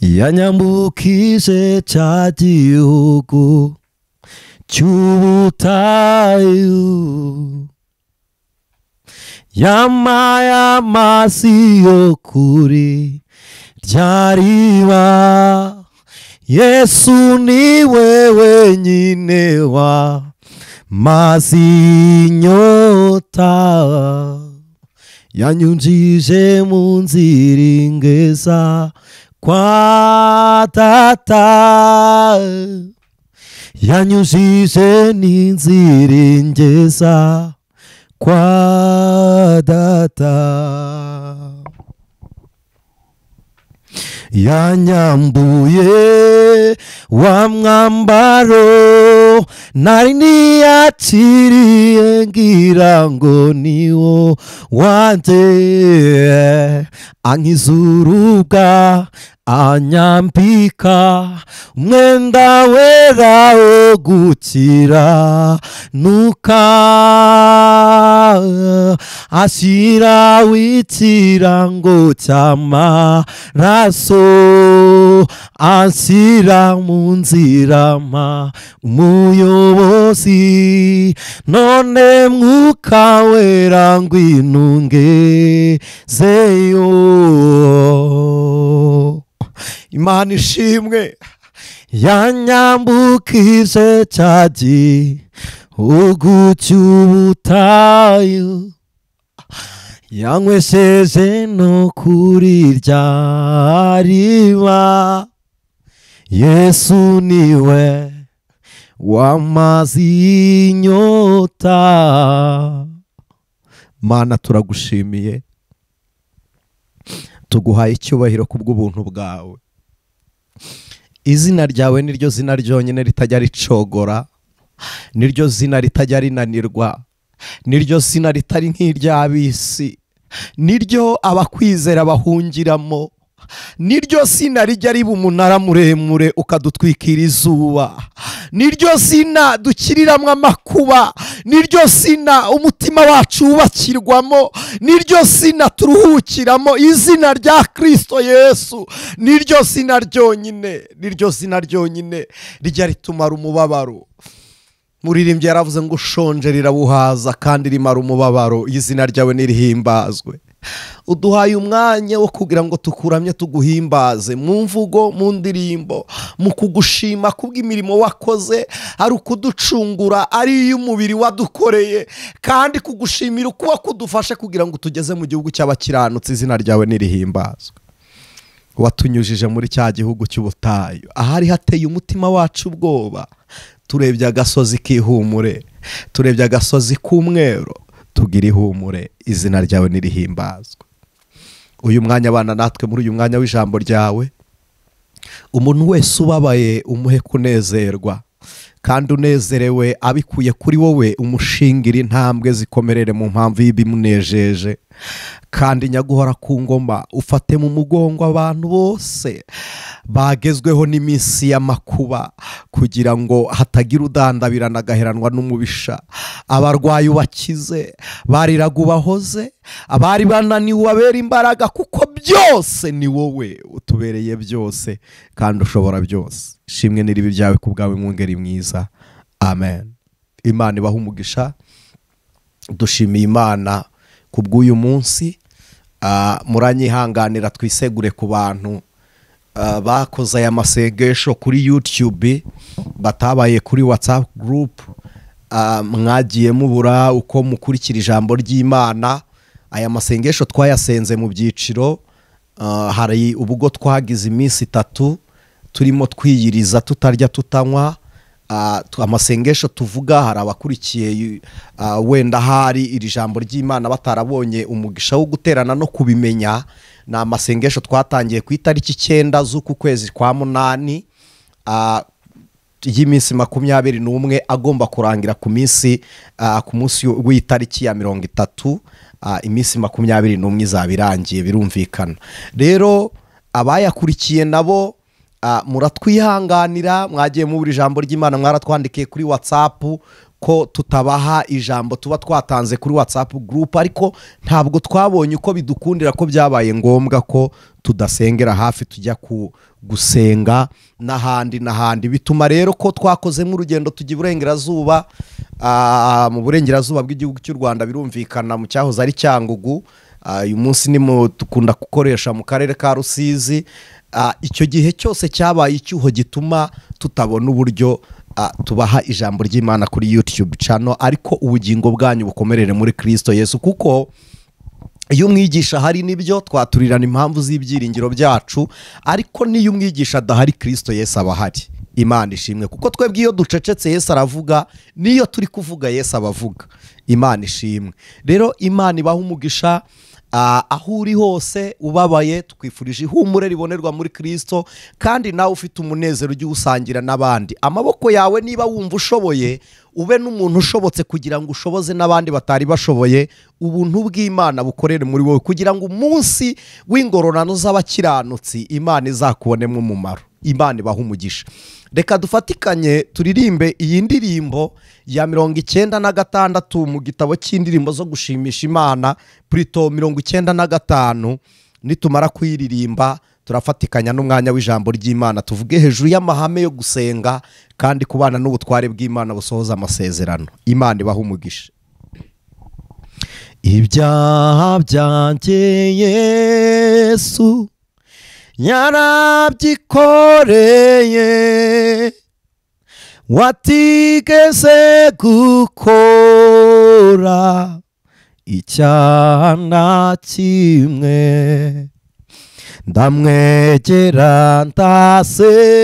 yanyambukije cya gihugu cy'ubutayu, yampaye amazi yo kuri rya riba. Yesu niwe wenyine wamazi inyota, yanyunjije mu nzira ingeza kwa Data, yanyujije n'inzira ingeza kwa Data. Yanyambuye wa mwambaro nari niyakiriye ngira ngo niwo wanje, ankiza urubwa anyambika umwenda wera wo gukiranuka, ashyiraho ikirango cy'amaraso, anshyira mu nzira umuyobozi. None Mwuka Wera ngwino ungezeyo. Imana ishimwe. Yanyambukije cya gihugu cy'ubutayu, yanywesheje no kuri rya riba. Yesu niwe wamazi inyota. Mana turagushimiye, tuguhaye icyubahiro kubw'ubuntu bwawe. Izina ryawe niryo zina ryonyine ritajya ricogora, niryo zina ritajya rinanirwa, niryo zina ritari nk'iry'ab'isi, niryo abakwizera bahungiramo, niryo zina rijya riba umunara muremure ukadutwikira izuba, niryo zina dukiriramo amakuba, niryo zina umutima wacu wubakirwamo, niryo zina turuhukiramo. Izina rya Kristo Yesu niryo zina ryonyine, niryo zina ryonyine rijya ritumara umubabaro. Muririmbyi yaravuze ngo ushonje rirabuhaza kandi rimara umubabaro. Izina ryawe nirihimbazwe. Uduhaye umwanya wo kugira ngo tukuramye tuguhimbaze mu mvugo, mu ndirimbo, mu kugushima kubw'imirimo wakoze, ari ukuducungura, ari iy'umubiri wadukoreye, kandi kugushimira ukuba kudufashe kugira ngo tugeze mu gihugu cy'abakiranutsi. Izina ryawe nirihimbazwe. Watunyujije muri cya gihugu cy'ubutayu, ahari hateye umutima wacu ubwoba. Turebye agasozi k'ihumure, turebye agasozi k'umwero, tugira ihumure. Izina ryawe nirihimbazwe. Uyu mwanya abana natwe muri uyu mwanya w'ijambo ryawe, umuntu wese ubabaye umuhe kunezerwa, kandi unezerewe abikuye kuri wowe umushingira intambwe zikomerere mu mpamvu y'ibimunejeje. Kandi nyaguhora ku ngoma ufate mu mugongo abantu bose bagezweho n'iminsi y'amakuba, kugira ngo hatagira udandabirana agaheranwa n'umubisha. Abarwayi ubakize, bariraga ubahoze, abari bananiwe ubabera imbaraga, kuko byose ni wowe utubereye byose kandi ushobora byose. Shimwe n'iribi byawe ku bwawe mwungeri mwiza. Amen. Imana ibaha umugisha. Dushimiye Imana ku bw'uyu munsi. Muranyihanganira twisegure ku bantu bakoze aya masengesho kuri YouTube, batabaye kuri WhatsApp group. Mwagiye mubura uko mukurikira ijambo ry'Imana. Aya masengesho twayasenze mu byiciro. Hari ubwo twagize iminsi 3 turimo twiyiriza tutarya tutanywa. Amasengesho tuvuga, hari abakurikiye wenda hari iri jambo ry'Imana batarabonye umugisha wo guterana no kubimenya. Na amasengesho twatangiye ku itariki 9 z'uku kwezi kwa 8, y'iminsi 21 agomba kurangira ku munsi w'itariki ya 30. Iminsi 21 izabirangiye birumvikana. Rero abayakurikiye nabo muratwihanganira, mwagiye mu buri jambo ry'Imana mwaratwandikiye kuri WhatsApp ko tutabaha ijambo tuba twatanze kuri WhatsApp group, ariko ntabwo twabonye uko bidukundira ko byabaye ngombwa ko tudasengera hafi tujya gusenga n'ahandi. Bituma rero ko twakoze nk'urugendo tujya iburengerazuba, mu burengerazuba bw'igihugu cy'u Rwanda, birumvikana mu cyahoze ari Cyangugu. Uyu munsi dukunda gukoresha mu karere ka Rusizi. Icyo gihe cyose cyabaye icyuho gituma tutabona uburyo tubaha ijambo ry'Imana kuri YouTube channel, ariko ubugingo bwanyu bukomerere muri Kristo Yesu, kuko iyo umwigisha hari nibyo twaturirana impamvu z'ibyiringiro byacu, ariko niyo umwigisha adahari Kristo Yesu aba ahari. Imana ishimwe, kuko twebwe iyo ducecetse Yesu aravuga, niyo turi kuvuga Yesu abavuga. Imana ishimwe. Rero Imana ibaha umugisha aho uri hose ubabaye, twifurije ihumure ribonerwa muri Kristo, kandi nawe ufite umunezero ujye usangira n'abandi. Amaboko yawe niba wumva ushoboye, ube n'umuntu ushobotse kugira ngo ushoboze n'abandi batari bashoboye. Ubuntu bw'Imana bukorere muri wowe kugira ngo umunsi w'ingororano z'abakiranutsi Imana izakubonemo umumaro. Imana ibaha umugisha. Reka dufatikanye turirimbe iyi ndirimbo ya 96 mu gitabo cy'indirimbo zo gushimisha Imana, Prito 95. Nitumara kuyiririmba turafatikanya n'umwanya w'ijambo ry'Imana, tuvuge hejuru y'amahame yo gusenga kandi kubana n'ubutware bw'Imana busohoza amasezerano. Imana ibaha umugisha. Ibyaha byanjye Yesu yarabyikoreye, watigeze gukora icyaha na kimwe. Ndamwegera ndasenga,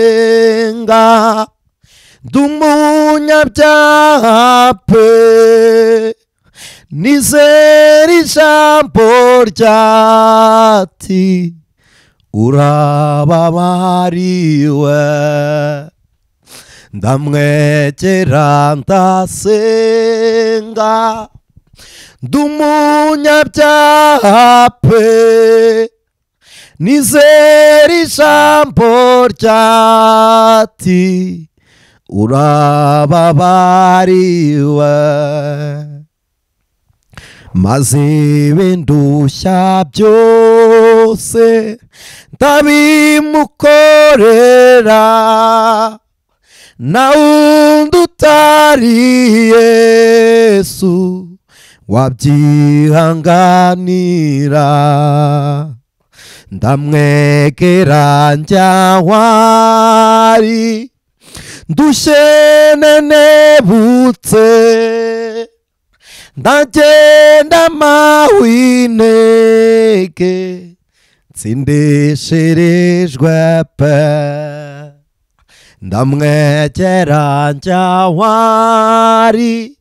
ndumunyabyaha pe, nizera ijambo ryati urababariwe. Ndamwegera ndasenga, ndumunyabyaha pe, nizera ijambo ryati urababariwe. Maze ibindushya byose ndabimukorera, na wundi utari Yesu wabyihanganira. Ndamwegera njya wari ndushye nenebutse, ndagenda mawineke nsindishirijwe pe. Ndamwegera njya wari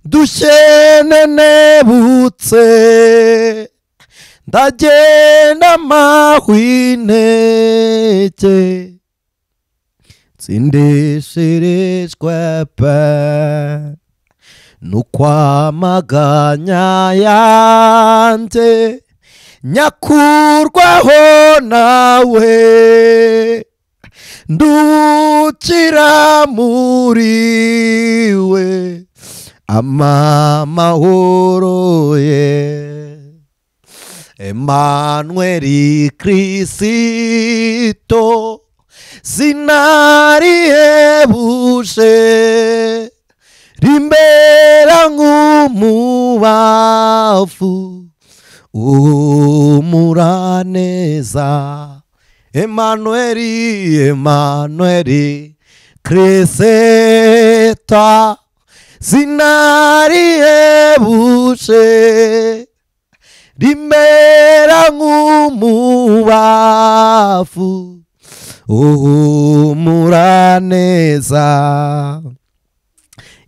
ndushye nenebutse, ndagenda mawineke nsindishirijwe pe. Nukwamaganya yanjye nyakurwaho nawe, ndukira muri we amahoro ye. Emmanuel Kristo sinarihebuje, rimbera nk'umubavu umuraneza. Emmanuel Kristo sinarihebuje, rimbera nk'umubavu umuraneza.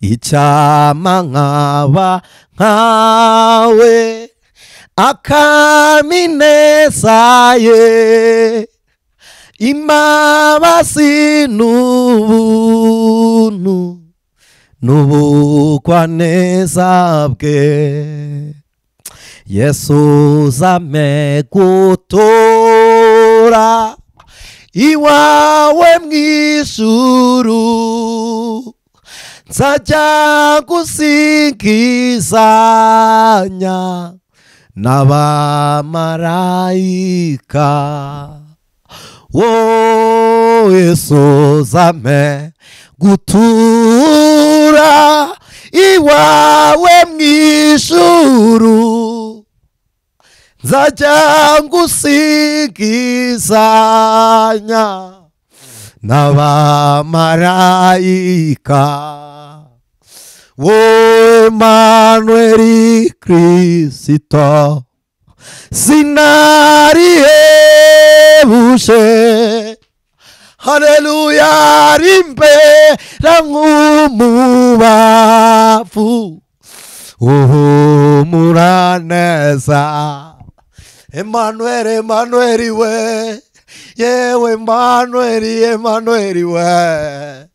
Icyama nkaba nkawe akamineza ye, imbabazi n'ubuntu n'ubugwaneza bwe. Yesu zame gutora iwawe mw'ijuru, nzajya gusingizanya n'abamarayika. Oh Yesu zame gutura iwawe mw'ijuru, nzajya ngusingizanya n'abamarayika. Wowe Emanueli Kristo, sinarihebuje, haleluya, rimbera nk'umubavu uhumura neza. Emanueli, Emanueli we, yewe Emanueli, Emanueli we,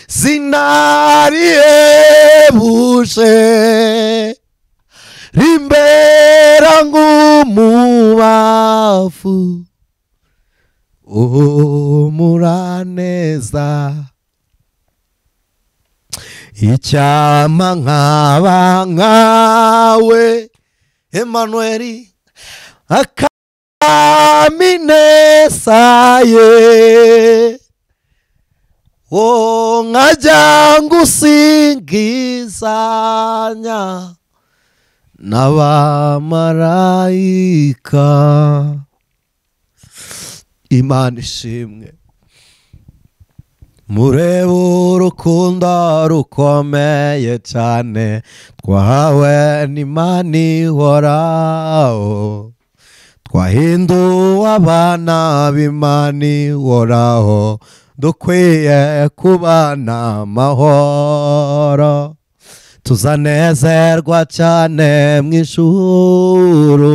sinarihebuje, rimbera nk'umubavu uhumura neza. Icyampa nkaba nkawe Emanueli, akaminesa ye, oh nkajya ngusingizanya n'abamarayika. Imana ishimwe. Murebe urukundo rukomeye cyane twahawe n'Imana ihoraho, twahinduwe abana b'Imana ihoraho, dukwiye kubana amahoro, tuzanezerwa cyane mw'ijuru,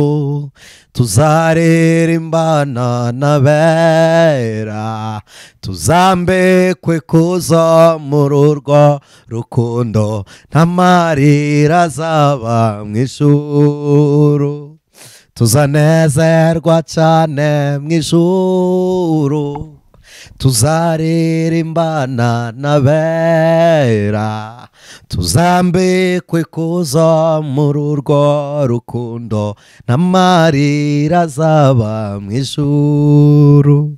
tuzaririmbana n'abera, tuzambikwe ikuzo muri urwo rukundo, nta marira azaba mw'ijuru, tuzanezerwa cyane mw'ijuru, tuzaririmbana n'abera, tuzambikwe ikuzo muri urwo rukundo, nta marira azaba mw'ijuru.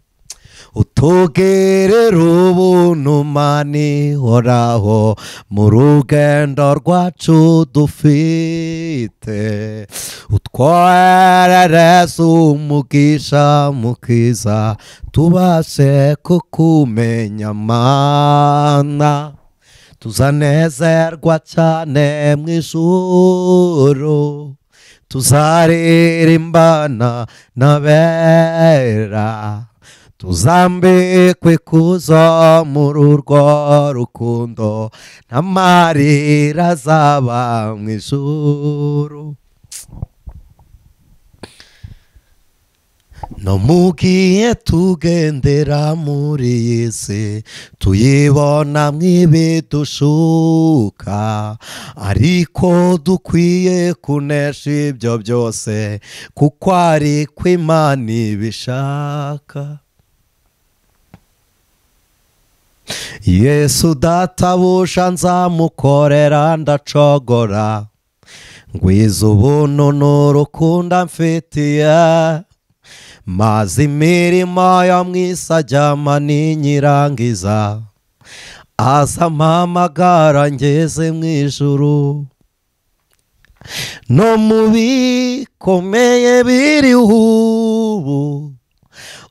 Utugirire ubuntu Mana ihoraho mu rugendo rwacu dufite, utwoherereze umugisha mukiza, tubashe kukumenya Mana, tuzanezerwa cyane mw'ijuru, tuzaririmbana n'abera, tuzambikwe ikuzo muri urwo rukundo, nta marira azaba mw'ijuru. No mu gihe tugendera muri iyi si, tuyibona mw'ibidushuka, ariko dukwiye kunesha ibyo byose, kuko ari ko Imana ibishaka. Yesu databuja nzamukorera ndacogora, ngwiza ubuntu n'urukundo amfitiye, maze imirimo yo mw'isi ajyama n'inyirangiza, aza mpamagara ngeze mw'ijuru. No mu bikomeye biriho ubu,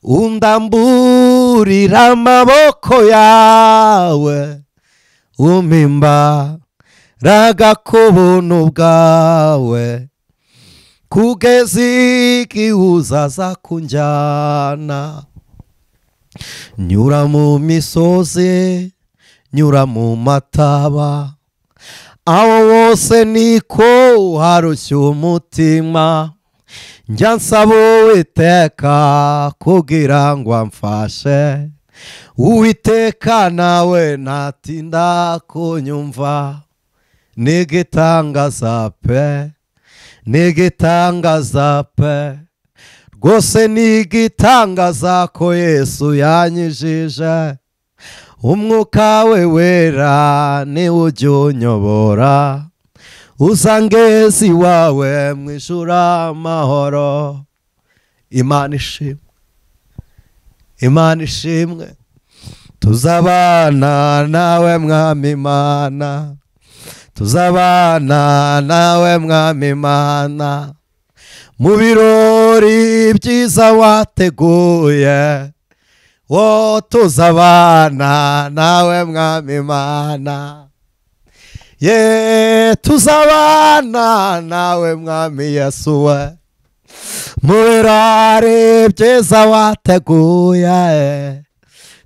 undamburira amaboko yawe, ump'imbaraga ku buntu bwawe, kugeza igihe uzaza kunjyana. Nyura mu misozi, nyura mu mataba, aho wose niko harushya umutima, njya nsaba Uwiteka kugira ngo amfashe. Uwiteka nawe ntatinda kunyumva, n'igitangaza pe, n'igitangaza pe, rwose n'igitangaza ko Yesu yanyijije. umwuka we wera niwe ujya unyobora uzangezi wawe mwishura amahoro. Imana ishimwe, Imana ishimwe, tuzabana nawe mwami Imana, tuzabana nawe mwami Imana mu birori byiza wateguye. wo tuzabana nawe mwami Imana, ye tuzabana nawe mwami Yesu we mu birori byiza wateguye.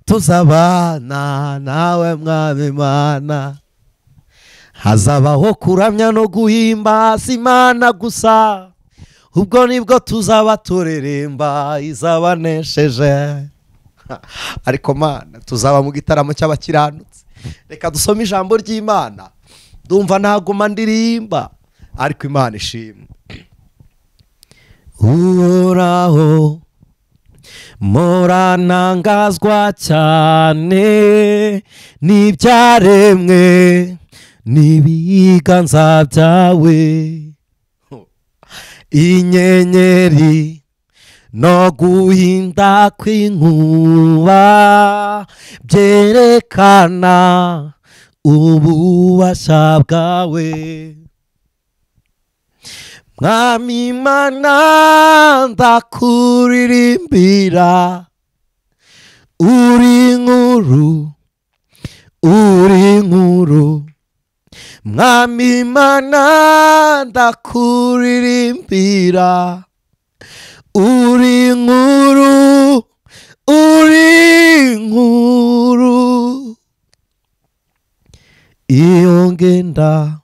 tuzabana nawe mwami Imana, hazabaho kuramya no guhimbaza Imana gusa, ubwo nibwo tuzaba turirimba izabanesheje. ariko Mana, tuzaba mu gitaramo cy'abakiranutsi. reka dusome ijambo ry'Imana, ndumva ntaguma ndirimba, ariko Imana ishimwe. Uhoraho muranangazwa cyane n'ibyaremwe n'ibiganza byawe, inyenyeri no guhinda kw'inkuba byerekana ububasha bwawe. mwami Imana ndakuririmbira, uri nkuru, uri nkuru. mwami Imana ndakuririmbira, uri nkuru, uri nkuru. iyo ngenda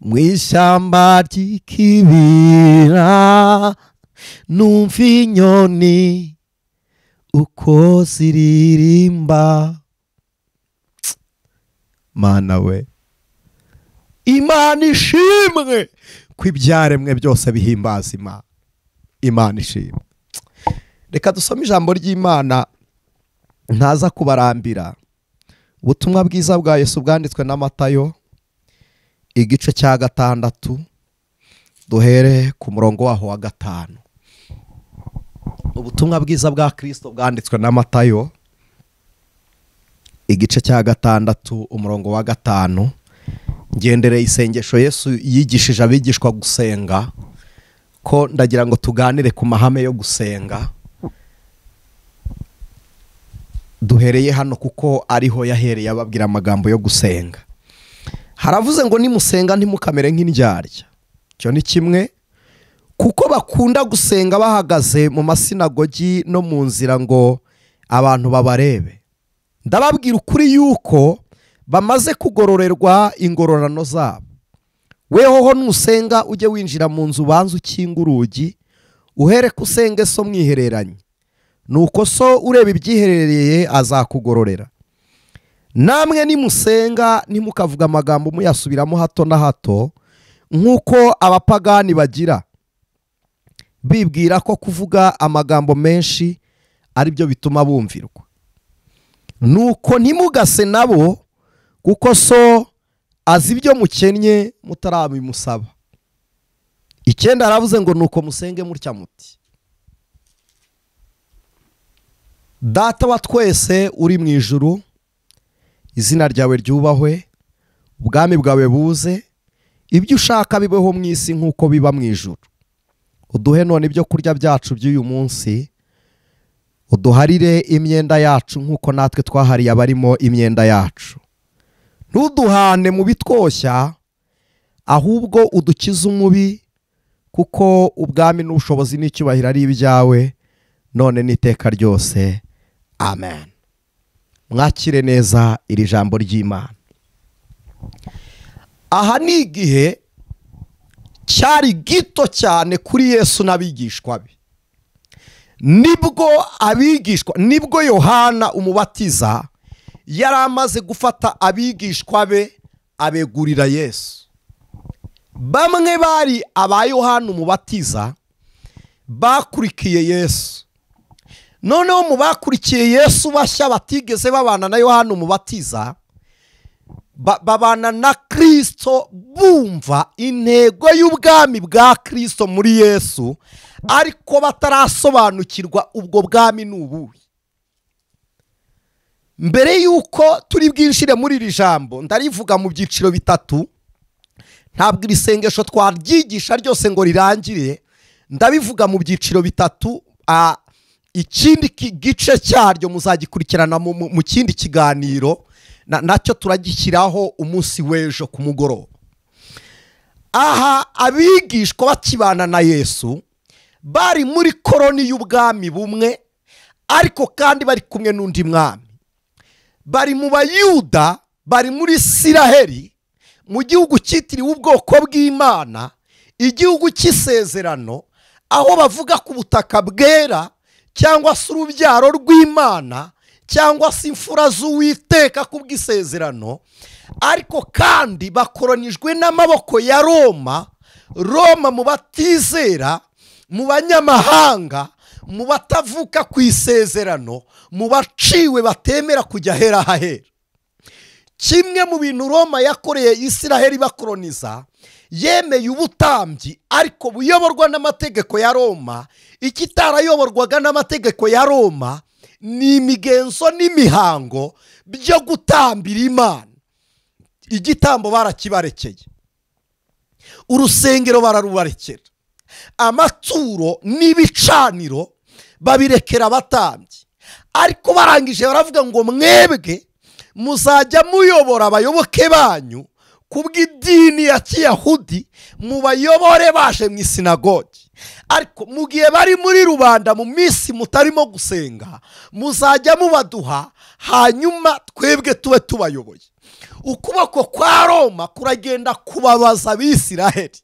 mu ishyamba ry'ikibira numva inyoni uko ziririmba. Mana we, Imana ishimwe ko ibyaremwe byose bihimbaza Imana. Imana ishimwe. reka dusome ijambo ry'Imana, ntaza kubarambira. ubutumwa bwiza bwa Yesu bwanditswe na Matayo, igice cya 6, duhere ku murongo waho wa 5. ubutumwa bwiza bwa Kristo bwanditswe na Matayo, igice cya 6 umurongo wa 5. ngendereye isengesho Yesu yigishije abigishwa gusenga, ko ndagira ngo tuganire ku mahame yo gusenga. duhereye hano kuko ariho yahereye ababwira amagambo yo gusenga. haravuze ngo nimusenga ntimukamere nk'indyarya. cyo ni kimwe, kuko bakunda gusenga bahagaze mu masinagogi no mu nzira ngo abantu babarebe. ndababwira ukuri yuko bamaze kugororerwa ingororano zabo. wehoho nusenga ujye winjira mu nzu, ubanze ukinga urugi, uhere kusenge so mwihereranye, nuko so ureba ibyiherereye azakugororera. namwe nimusenga ntimukavuga amagambo muyasubiramo hato na hato nk'uko abapagani bagira, bibwira ko kuvuga amagambo menshi ari byo bituma bumvirwa. nuko ntimugase nabo, kuko so azi ibyo mukennye mutarabimusaba. 9 aravuze ngo nuko musenge mutya muti: Data wa twese uri mu ijuru, izina ryawe ryubahwe, ubwami bwawe buze, ibyo ushaka bibeho mu isi nk'uko biba mu ijuru. uduhe none ibyo kurya byacu by'uyu munsi, uduharire imyenda yacu nk'uko natwe twahariye abarimo imyenda yacu. ntuduhane mu bitwoshya, ahubwo udukize umubi, kuko ubwami n'ubushobozi n'icyubahiro ari ibyawe none n'iteka ryose. Amen. mwakire neza iri jambo ry'Imana. aha ni igihe cyari gito cyane kuri Yesu n'abigishwa be. nibwo Yohana umubatiza yari amaze gufata abigishwa be abegurira Yesu. bamwe bari aba Yohana umubatiza bakurikiye Yesu, noneho mu bakurikiye Yesu bashya batigeze babana na Yohana umubatiza, babana na Kristo bumva intego y'ubwami bwa Kristo muri Yesu, ariko batarasobanukirwa ubwo bwami n'ubuhe. Mbere yuko turi bwinshire muri iri jambo, ndarivuga mu byiciro bitatu. Ntabwo iri sengesho twaryigisha ryose ngo rirangire, ndabivuga mu byiciro bitatu. Ikindi gice cyaryo muzagikurikirana mu kindi kiganiro, nacyo turagishyiraho umunsi w'ejo ku mugoroba. Aha abigishwa bakibana na Yesu bari muri koroni y'ubwami bumwe, ariko kandi bari kumwe n'undi mwami. Bari mu Bayuda, bari muri Isiraheli, mu gihugu cyitiriwe ubwoko bw'Imana, igihugu cy'isezerano, aho bavuga ku butaka bwera cyangwa se urubyaro rw'Imana cyangwa se imfura z'Uwiteka ku bw'isezerano, ariko kandi bakoronijwe n'amaboko ya Roma. Roma mu batizera, mu banyamahanga, mu batavuka ku isezerano, mu baciwe batemera kujya hera hahera. Kimwe mu bintu Roma yakoreye Isiraheli bakoroniza, yemeye ubutambyi ariko buyoborwa n'amategeko ya Roma. Ikitarayoborwaga n'amategeko ya Roma ni imigenzo n'imihango byo gutambira Imana. Igitambo barakibarekeye, urusengero bararubarekera, amaturo n'ibicaniro babirekera abatambyi. Ariko barangije baravuga ngo mwebwe muzajya muyobora abayoboke banyu kubw'idini ya Kiyahudi, mubayobore baje mu isinagogi. Ariko mu gihe bari muri rubanda mu minsi mutarimo gusenga, muzajya mubaduha, hanyuma twebwe tube tubayoboye. Ukuboko kwa Roma kuragenda kubabaza Abisiraheli,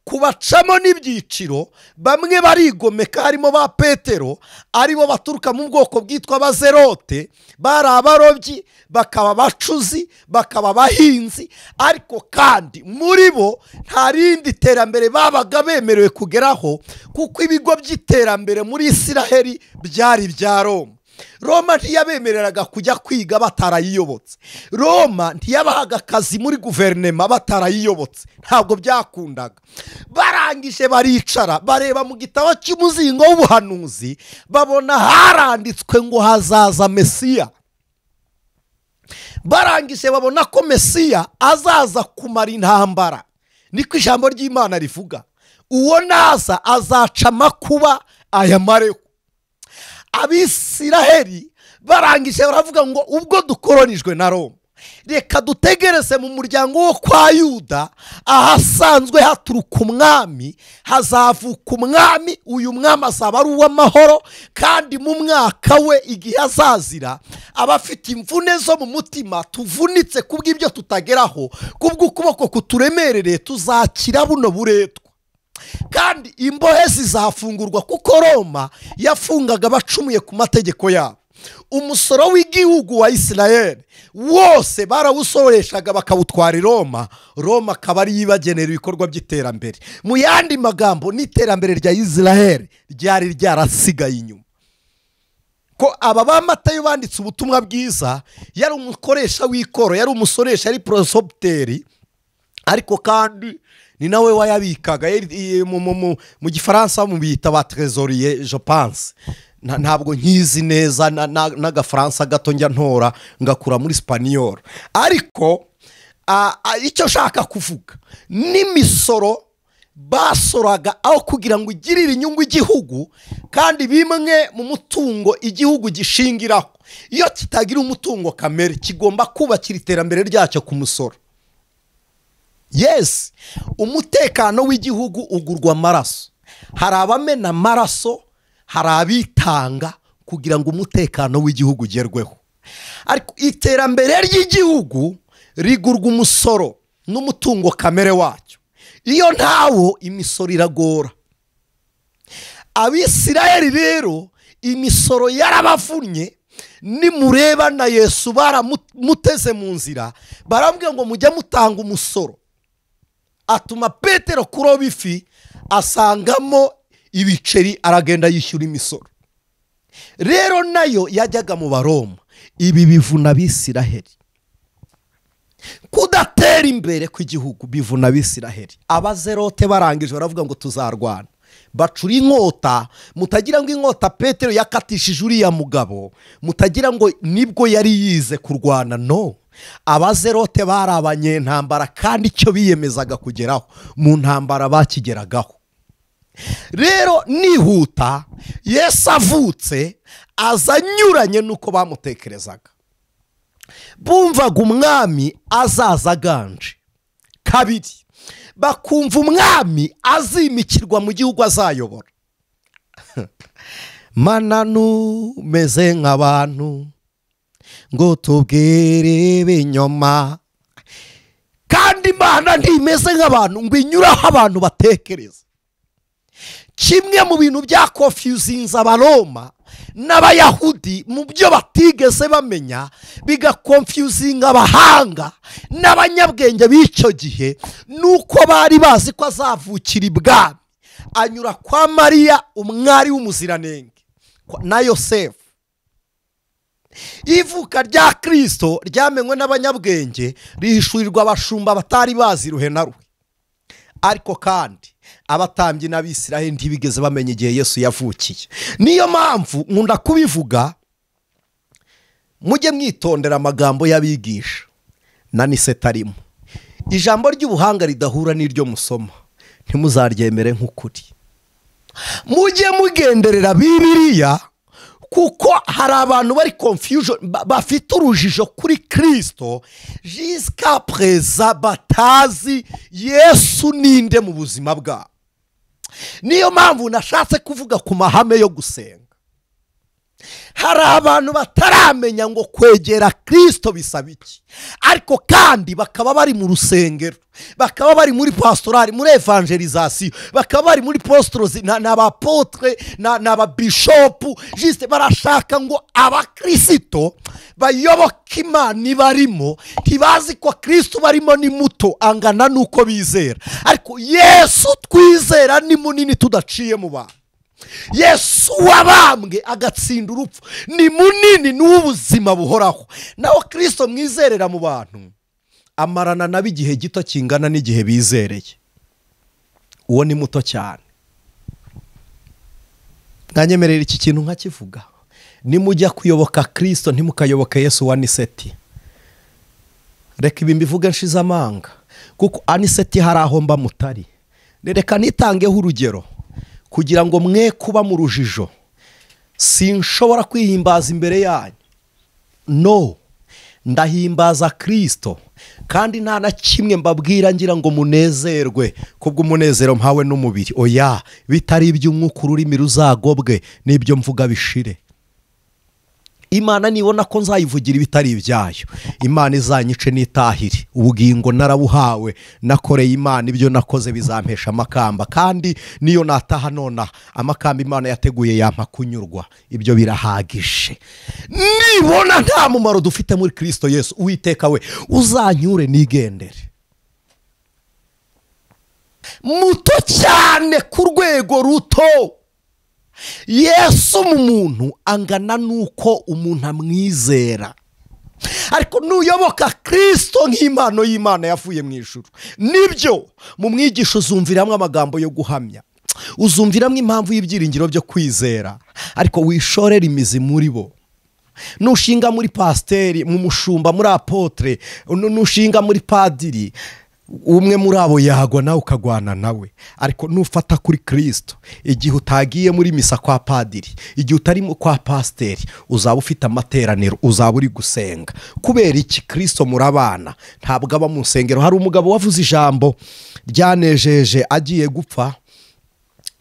kubacamo n'ibyiciro. Bamwe barigomeka, harimo ba Petero, aribo baturuka mu bwoko bwitwa Abazerote. Bari abarobyi, bakaba abacuzi, bakaba abahinzi, ariko kandi muri bo nta rindi terambere babaga bemerewe kugeraho, kuko ibigo by'iterambere muri Isiraheli byari ibya Roma. Roma ntiyabemereraga kujya kwiga batarayiyobotse. Roma ntiyabahaga akazi muri guverinema batarayiyobotse. Ntabwo byakundaga. Barangije baricara, bareba mu gitabo cy'umuzingo w'ubuhanuzi, babona haranditswe ngo hazaza Mesiya. Barangije babona ko Mesiya azaza kumara intambara. Niko ijambo ry'Imana rivuga. Uwo naza azaca amakuba ayamareho. Abisiraheli barangije baravuga ngo ubwo dukoronijwe na Roma, reka dutegereze mu muryango wo kwa Yuda ahasanzwe haturuka umwami, hazavuka umwami. Uyu mwami azaba ari uw'amahoro, kandi mu mwaka we igihe azazira, abafite imvune zo mu mutima tuvunitse kubw'ibyo tutageraho, kubw'ukuboko kuturemerereye, tuzakira buno buretwa. Kandi imbohe zizafungurwa, kuko Roma yafungaga abacumuye ku mategeko yabo. Umusoro w'igihugu wa Isiraheli wose barawusoreshaga bakawutwara i Roma. Roma akaba ari yibagenera ibikorwa by'iterambere. Mu yandi magambo, n'iterambere rya Isiraheli ryari ryarasigaye inyuma. Ko aba ba Matayo banditse ubutumwa bwiza, yari umukoresha w'ikoro, yari umusoresha, yari prosopteri, ariko kandi ni nawe wayabikaga. Mu gifaransa mubita ba trésorier, je pense. Ntabwo nkizi neza, n'agafaransa gato njya ntora ngakura muri Spaniol. Ariko icyo shaka kuvuga, n'imisoro basoraga aho kugira ngo igirire inyungu igihugu, kandi bimwe mu mutungo igihugu gishingiraho, iyo kitagira umutungo kamere, kigomba kubakira iterambere ryacyo ku musoro. Yes, umutekano w'igihugu ugurwa amaraso. Hari abamena amaraso, hari abitanga kugira ngo umutekano w'igihugu ugerweho. Ariko iterambere ry'igihugu rigurwa umusoro n'umutungo kamere wacyo. Iyo ntawo, imisoro iragora. Abisiraheli rero imisoro yarabavunnye. Nimureba na Yesu baramuteze mu nzira, barambwira ngo mujye mutanga umusoro. Atuma Petero kuroba ifi, asangamo ibiceri, aragenda yishyura imisoro. rero nayo yajyaga mu Baroma. Ibi bivuna Abisiraheli. Kudatera imbere kw'igihugu bivuna Abisiraheli. Abazerote barangije baravuga ngo tuzarwana, bacura inkota, mutagira ngo inkota Petero yakatishije uriya mugabo, mutagira ngo nibwo yari yize kurwana. No, abazerote bari abanyentambara kandi icyo biyemezaga kugeraho mu ntambara bakigeragaho. Rero nihuta, Yesu avutse aza anyuranye nuko bamutekerezaga. Bumvaga umwami azaza aganje. Kabiri, bakumva umwami azimikirwa mu gihugu azayobora. Mana numeze nk'abantu ngo tubwire binyoma, kandi Imana ntimeze nk'abantu ngo inyuraho abantu batekereza. Kimwe mu bintu bya confusinze Abaroma n'Abayahudi mu byo batigeze bamenya, bigakonfusinga abahanga n'abanyabwenge b'icyo gihe, nuko bari bazi ko azavukira ibwami, anyura kwa Mariya umwari w'umuziranenge na Yosefu. Ivuka rya Kristo ryamenywe n'abanyabwenge, rihishurirwa abashumba batari bazi ruhe na ruhe. Ariko kandi abatambyi n'Abisiraheli ntibigeze bamenya igihe Yesu yavukiye. Niyo mpamvu nkunda kubivuga, mujye mwitondera amagambo y'abigisha na nisetarimo. Ijambo ry'ubuhanga ridahura n'iryo musoma ntimuzaryemere nk'ukuri. Mujye mugenderera Bibiliya, kuko hari abantu bari confusion, bafite urujijo kuri Kristo jusqu'à présent, batazi Yesu ninde mu buzima bwabo. Niyo mpamvu nashatse kuvuga ku mahame yo gusenga. Hari abantu bataramenya ngo kwegera Kristo bisaba iki, ariko kandi bakaba bari mu rusengero, bakaba bari muri pastorali, muri evangelization, bakaba bari muri postros n'abapotre n'ababishopu, juste barashaka ngo abakristo bayoboke Imana ibarimo. Ntibazi ko Kristo barimo ni muto angana nuko bizera, ariko Yesu twizera ni munini tudaciye mu bantu. Yesu wabambwe agatsinda urupfu ni munini n'ubuzima buhoraho. Naho Kristo mwizerera mu bantu amarana nabo igihe gito kingana n'igihe bizereye. Uwo ni muto cyane. Nganyemerera iki kintu nkakivuga. Nimujya kuyoboka Kristo ntimukayoboke Yesu wa Aniseti. Reka ibi mbivuge nshize amanga, kuko Aniseti hari aho mba mutari. Reka nitangeho urugero kugira ngo mwe kuba mu rujijo. Sinshobora kwihimbaza imbere yanyu. No, ndahimbaza Kristo, kandi nta na kimwe mbabwira ngira ngo munezerwe kubwo umunezero mpawe n'umubiri. Oya, bitari iby'umwuka ururimi ruzagobwe n'ibyo mvuga bishire. Imana nibona ko nzayivugira ibitari ibyayo, Imana izanyice nitahire. Ubugingo narabuhawe, nakoreye Imana, ibyo nakoze bizampesha amakamba, kandi niyo nataha nona amakamba Imana yateguye yampa kunyurwa. Ibyo birahagije. Nibona nta mumaro dufite muri Kristo Yesu, Uwiteka we uzanyure nigendere. Muto cyane ku rwego ruto. Yesu mu muntu angana nuko umuntu amwizera. Ariko nuyoboka Kristo nk'impano y'Imana yavuye mu ijuru, nibyo mu mwigisho uzumviramo amagambo yo guhamya, uzumviramo impamvu y'ibyiringiro byo kwizera, ariko wishorera imizi muri bo. Nushinga muri pasteri, mu mushumba, muri apotre, nushinga muri padiri, umwe muri abo yagwa nawe ukagwana nawe. Ariko nufata kuri Kristo, igihe utagiye muri misa kwa padiri, igihe utari kwa pasteri, uzaba ufite amateraniro, uzaba uri gusenga. Kubera iki? Kristo murabana, ntabwo aba mu nsengero. Hari umugabo wavuze ijambo ryanejeje agiye gupfa,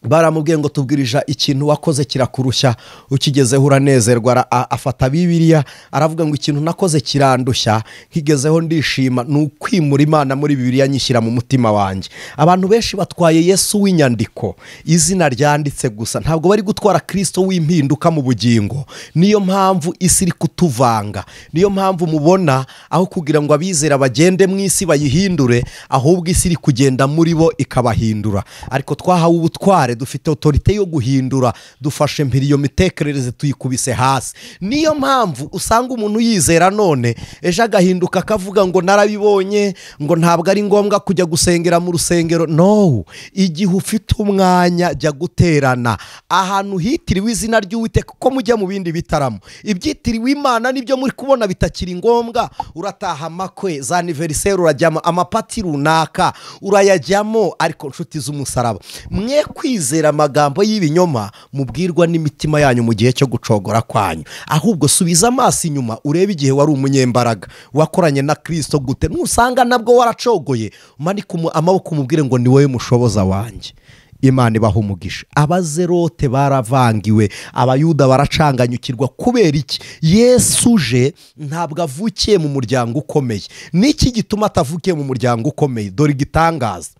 baramubwiye ngo tubwirija ikintu wakoze kirakurushya, ukigezeho uranezerwa. Afata Bibiliya aravuga ngo ikintu nakoze kirandushya, nkigezeho ndishima. Nukwimura Imana muri Bibiliya nyishyira mu mutima wanjye. Abantu benshi batwaye Yesu w'inyandiko, izina ryanditse gusa, ntabwo bari gutwara Kristo w'impinduka mu bugingo. Niyo mpamvu isi iri kutuvanga, niyo mpamvu mubona aho kugira ngo abizera bagende mu isi bayihindure, ahubwo isi iri kugenda muri bo ikabahindura. Ariko twahawe ubutware pouvoir, dufite autorité yo guhindura, dufashe mpiri iyo mitekerereze tuyikubise hasi. Niyo mpamvu usanga umuntu yizera none ejo agahinduka akavuga ngo narabibonye, ngo ntabwo ari ngombwa kujya gusengera mu rusengero. No, igihe ufite umwanya jya guterana ahantu hitiriwe izina ry'Uwiteka, kuko mujya mu bindi bitaramo ibyitiriwe Imana nibyo muri kubona bitakiri ngombwa. Urataha amakwe za anniversaire, urajyamo amapati runaka urayajyamo, ariko nshuti z'umusaraba mwe kwizera amagambo y'ibinyoma mubwirwa n'imitima yanyu mu gihe cyo gucogora kwanyu. Ahubwo subiza amaso inyuma urebe igihe wari umunyembaraga wakoranye na Kristo gute. Nusanga nabwo waracogoye, umanike amaboko umubwire ngo ni wowe mushoboza wanjye. Imana ibaha umugisha. Abazerote baravangiwe, abayuda baracanganyukirwa. Kubera iki? Yesu uje ntabwo avukiye mu muryango ukomeye. Niki gituma atavukiye mu muryango ukomeye? Dore igitangaza,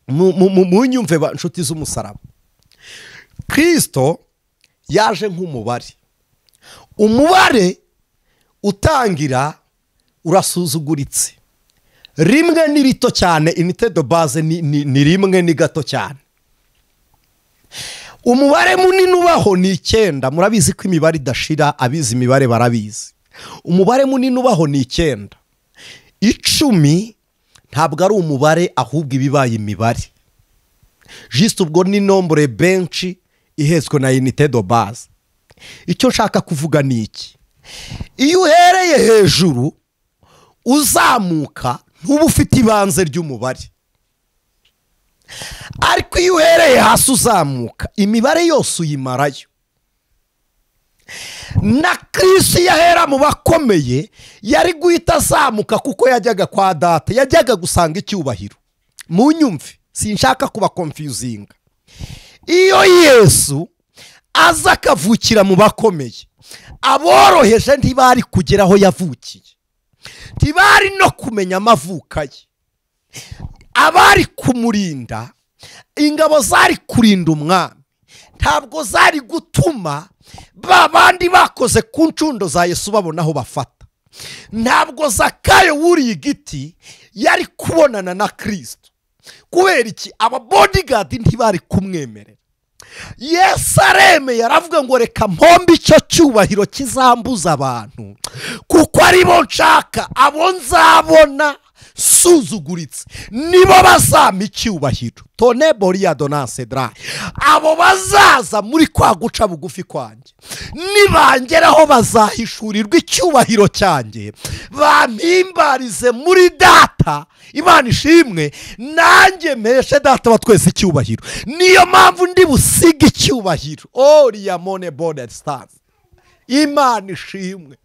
mu nyumve nshuti z'umusaraba, Kristo yaje nk'umubare. Umubare utangira urasuzuguritse, rimwe ni rito cyane, unité de base ni rimwe, ni gato cyane. Umubare munini ubaho ni 9. Murabizi ko imibare idashira, abizi imibare barabizi. Umubare munini ubaho ni 9. 10 ntabwo ari umubare, ahubwo ibibaye imibare. Juste ubwo ni nombre benshi ihetswe na unité de base. Icyo nshaka kuvuga ni iki: iyo uhereye hejuru uzamuka ntuba ufite ibanze ry'umubare, ariko iyo uhereye hasi uzamuka imibare yose uyimarayo. Na Kristo yahera mu bakomeye yari guhita azamuka, kuko yajyaga kwa Data, yajyaga gusanga icyubahiro. Mu nyumve, sinshaka kuba confusing. Iyo Yesu aza akavukira mu bakomeye, aboroheje ntibari kugera aho yavukiye, ntibari no kumenya amavuka ye. Abari kumurinda, ingabo zari kurinda umwami, ntabwo zari gutuma babandi bakoze ku ncundo za Yesu babona aho bafata. Ntabwo Zakayo wuriye igiti yari kubonana na Kristo. Kubera iki? Aba bodyguard ntibari kumwemerera. Yesu aremeye, aravuga ngo reka mpombe icyo cyubahiro kizambuza abantu, kuko ari bo nshaka, abo nzabona suzuguritse nibo bazama icyubahiro. Tone boria donance dra, abo bazaza muri kwa guca bugufi kwanjye, nibangeraho bazahishurirwa icyubahiro cyanjye, bampimbarize muri Data. Imana ishimwe, nanjye meshe Data wa twese icyubahiro. Niyo mpamvu ndi busiga icyubahiro. Oria mone border stars. Imana ishimwe.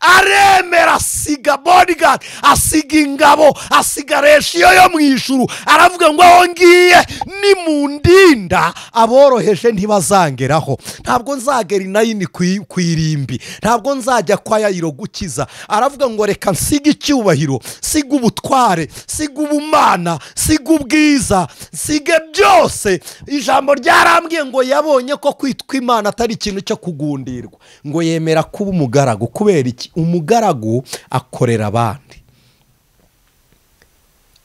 Aremera, asiga bodyguard, asiga ingabo, asiga reshiyo yo mu ijuru. Aravuga ngo aho ngiye nimundinda aboroheje ntibazangeraho. Ntabwo nzagera inayini kwirimbi, ntabwo nzajya kwa Yayiro gukiza. Aravuga ngo reka nsiga icyubahiro, siga ubutware, siga ubumana, siga ubwiza, sige byose. Ijambo ryarambwiye ngo yabonye ko kwitwa Imana atari ikintu cyo kugundirwa, ngo yemera kuba umugaragu. Kubera iki? Umugaragu akorera abandi,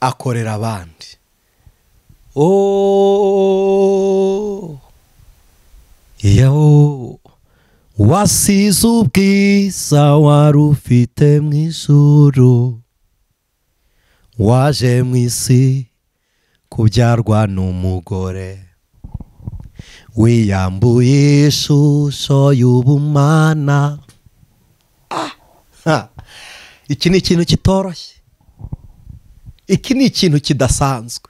akorera abandi. Yo wasize ubwiza wari ufite mu ijuru, waje mu isi kubyarwa n'umugore, wiyambuye ishusho y'ubumana. Iki ni ikintu kitoroshye, iki ni ikintu kidasanzwe.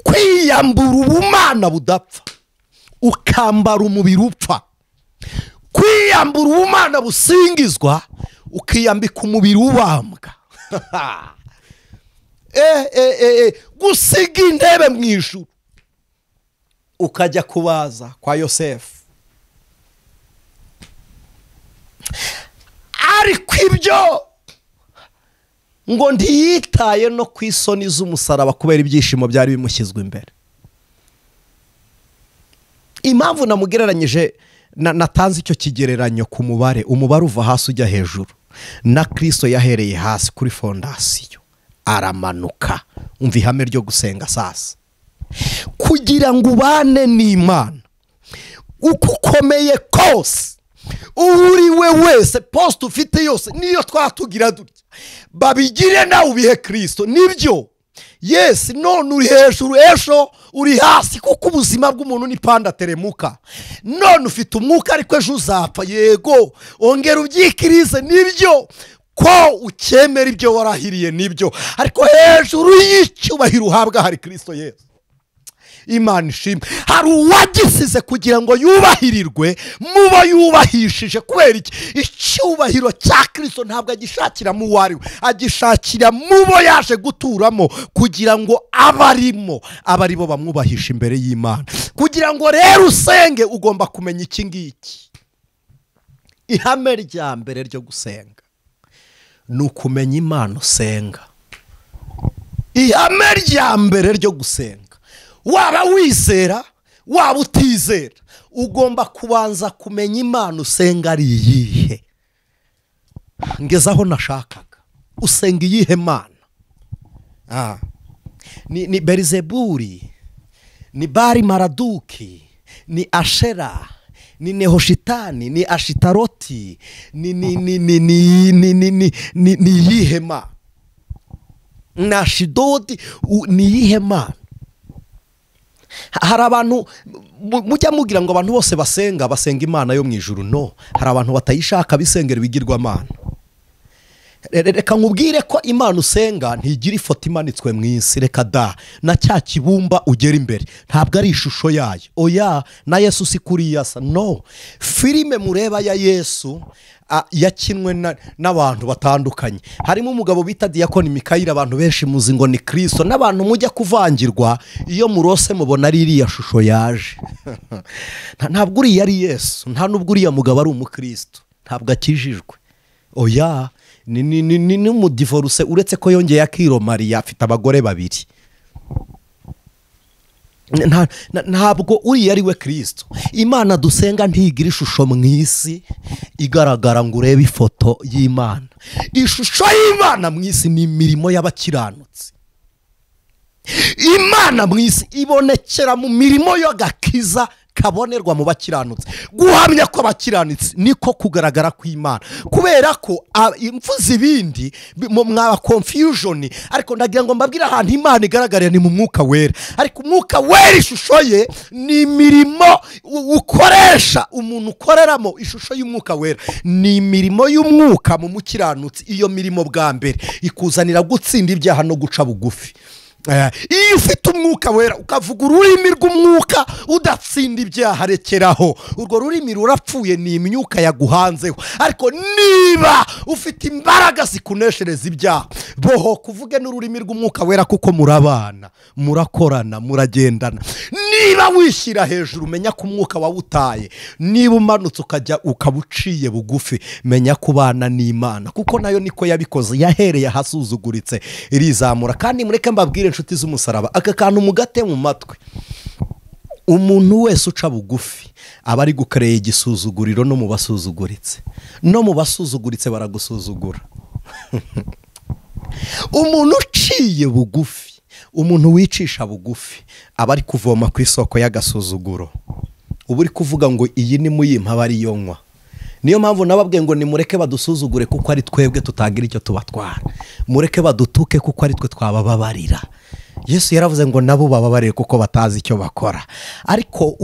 Kwiyambura ubumana budapfa ukambara umubiri upfa, kwiyambura ubumana busingizwa ukiyambika umubiri ubambwa. Gusiga intebe mu ijuru ukajya kubaza kwa Yosefu. Ariko ibyo ngo ntiyitaye no ku isoni z'umusaraba, kubera ibyishimo byari bimushyizwe imbere. Impamvu namugereranyije, natanze icyo kigereranyo ku mubare. Umubare uva hasi ujya hejuru, na Kristo yahereye hasi kuri fondasiyo aramanuka. Umva ihame ryo gusenga sasa. kugira ngo ubane n'Imana uko ukomeye kose, uriwe wese, post ufite yose niyo twatugira dutya, babigire nawe ubihe Kristo. Nibyo, yes, none uri hejuru, ejo uri hasi, kuko ubuzima bw'umuntu ni panda teremuka. None ufite umwuka ariko ejo uzapfa, yego, ongera ubyikirize. Nibyo, ko ukemera ibyo warahiriye, nibyo, ariko hejuru y'icyubahiro uhabwa hari Kristo Yesu. Imana ishimwe, hari uwagisize kugira ngo yubahirirwe mubo yubahishije. Kubera iki? Icyubahiro cya Kristo ntabwo agishakira mu wariwe, agishakira mubo yaje guturamo, kugira ngo abarimo abaribo bamwubahisha imbere y'Imana. Kugira ngo rero usenge, ugomba kumenya iki ngiki. Ihame rya mbere ryo gusenga ni ukumenya Imana usenga. Ihame rya mbere ryo gusenga, waba wizera waba utizera, ugomba kubanza kumenya Imana usenga ari iyihe. Ngeze aho nashakaga, usenga iyihe Mana? Ni Berizeburi, ni Bari Maraduki, ni Ashera, ni Nehoshitani, ni Ashitaroti, ni iyihe Mana? Na Ashidodi, ni iyihe Mana? Hari abantu mujya mugira ngo abantu bose basenga Imana yo mu ijuru. No, hari abantu batayishaka bisengera ibigirwamana. Reka nkubwire ko Imana usenga ntigira ifoto imanitswe mu isi. Reka da, na cya kibumba ugera imbere ntabwo ari ishusho yayo. Oya, na Yesu si kuriya asa. No, filime mureba ya Yesu yakinwe n'abantu batandukanye. Harimo umugabo bita Diyakoni Mikayire, abantu benshi muzi ngo ni Kristo. N'abantu mujya kuvangirwa iyo murose mubona ari iriya shusho yaje. Ntabwo uriya ari Yesu, nta nubwo uriya mugabo ari umukristo, ntabwo akijijwe. Oya, ni umudivoruse, uretse ko yongeye akiro Mariya, afite abagore babiri. Ntabwo uriya ari we Kristo. Imana dusenga ntigira ishusho mu isi igaragara ngo urebe ifoto y'Imana. Ishusho y'Imana mu isi ni imirimo y'abakiranutsi. Imana mu isi ibonekera mu mirimo y'agakiza kabonerwa mu bakiranutsi. Guhamya ko abakiranutsi niko kugaragara kw'Imana. Kubera ko imvuze ibindi mwaba confusion, ariko ndagira ngo mbabwire ahantu Imana igaragarira ni mu mwuka wera. Ariko umwuka wera ishusho ye ni imirimo ukoresha, umuntu ukoreramo. Ishusho y'umwuka wera ni imirimo y'umwuka mu mukiranutsi. Iyo mirimo bwa mbere ikuzanira gutsinda ibyaha no guca bugufi. Iyo ufite umwuka wera ukavuga ururimi rw'umwuka udatsinda ibyaha, rekeraho. Urwo rurimi rurapfuye, ni imyuka yaguhanzeho. Ariko niba ufite imbaraga zikuneshereza ibyaha, boho kuvuge n'ururimi rw'umwuka wera, kuko murabana, murakorana, muragendana. Niba wishyira hejuru, menya ko umwuka wawutaye. Niba umanutse ukabuciye bugufi, menya kubana n'Imana, kuko nayo niko yabikoze. Yahereye hasuzuguritse irizamura. Kandi mureke mbabwire inshuti z'umusaraba, aka kantu mugate mu matwi. Umuntu wese uca bugufi aba ari gukareye igisuzuguriro no mu basuzuguritse. No mu basuzuguritse baragusuzugura. Umuntu uciye bugufi, umuntu wicisha bugufi, aba ari kuvoma ku isoko y'agasuzuguro. Ubu uri kuvuga ngo iyi ni muyimpa aba ari yonywa. Niyo mpamvu nababwiye ngo nimureke badusuzugure kuko ari twebwe tutagira icyo tubatwara. Mureke badutuke kuko ari twe twabababarira. Yesu yaravuze ngo nabo bababarire kuko batazi icyo bakora. Ariko